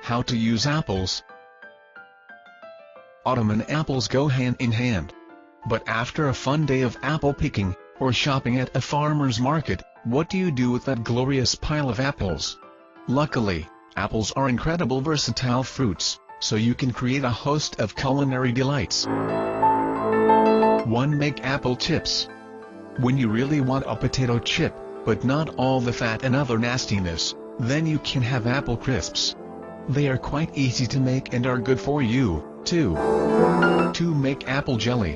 How to use apples. Autumn and apples go hand in hand. But after a fun day of apple picking, or shopping at a farmer's market, what do you do with that glorious pile of apples? Luckily, apples are incredible versatile fruits, so you can create a host of culinary delights. 1. Make apple chips. When you really want a potato chip, but not all the fat and other nastiness, then you can have apple crisps. They are quite easy to make and are good for you, too. 2. Make apple jelly.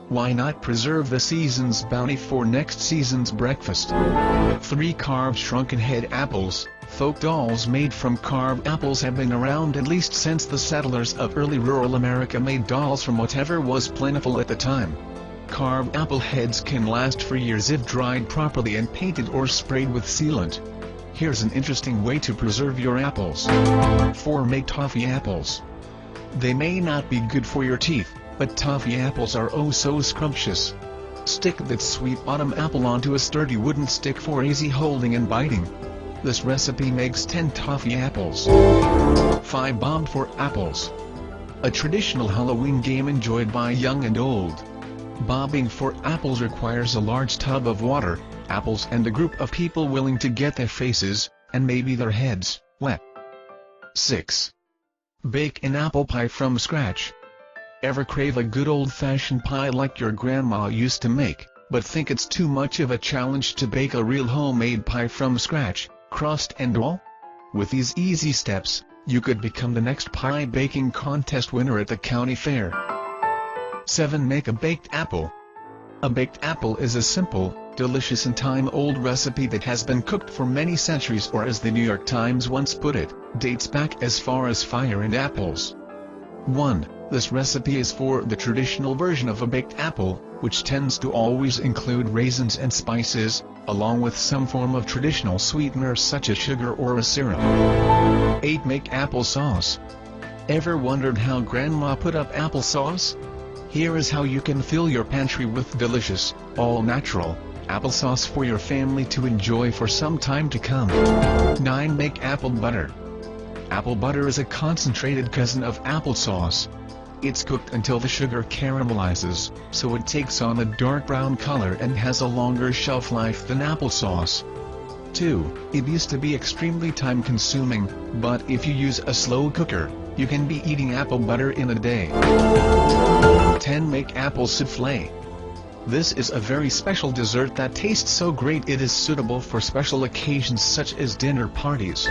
Why not preserve the season's bounty for next season's breakfast? 3. Carve shrunken head apples. Folk dolls made from carved apples have been around at least since the settlers of early rural America made dolls from whatever was plentiful at the time. Carved apple heads can last for years if dried properly and painted or sprayed with sealant. Here's an interesting way to preserve your apples. 4. Make toffee apples. They may not be good for your teeth, but toffee apples are oh so scrumptious. Stick that sweet autumn apple onto a sturdy wooden stick for easy holding and biting. This recipe makes 10 toffee apples. 5. Bob for apples. A traditional Halloween game enjoyed by young and old. Bobbing for apples requires a large tub of water, apples and a group of people willing to get their faces, and maybe their heads, wet. 6. Bake an apple pie from scratch. Ever crave a good old-fashioned pie like your grandma used to make, but think it's too much of a challenge to bake a real homemade pie from scratch, crust and all? With these easy steps, you could become the next pie baking contest winner at the county fair. 7. Make a baked apple. A baked apple is a simple, delicious and time-old recipe that has been cooked for many centuries, or as the New York Times once put it, dates back as far as fire and apples. 1. This recipe is for the traditional version of a baked apple, which tends to always include raisins and spices, along with some form of traditional sweetener such as sugar or a syrup. 8. Make applesauce. Ever wondered how Grandma put up applesauce? Here is how you can fill your pantry with delicious, all-natural, applesauce for your family to enjoy for some time to come. 9. Make apple butter. Apple butter is a concentrated cousin of applesauce. It's cooked until the sugar caramelizes, so it takes on a dark brown color and has a longer shelf life than applesauce. 2. It used to be extremely time-consuming, but if you use a slow cooker, you can be eating apple butter in a day. 10. Make apple soufflé. This is a very special dessert that tastes so great it is suitable for special occasions such as dinner parties.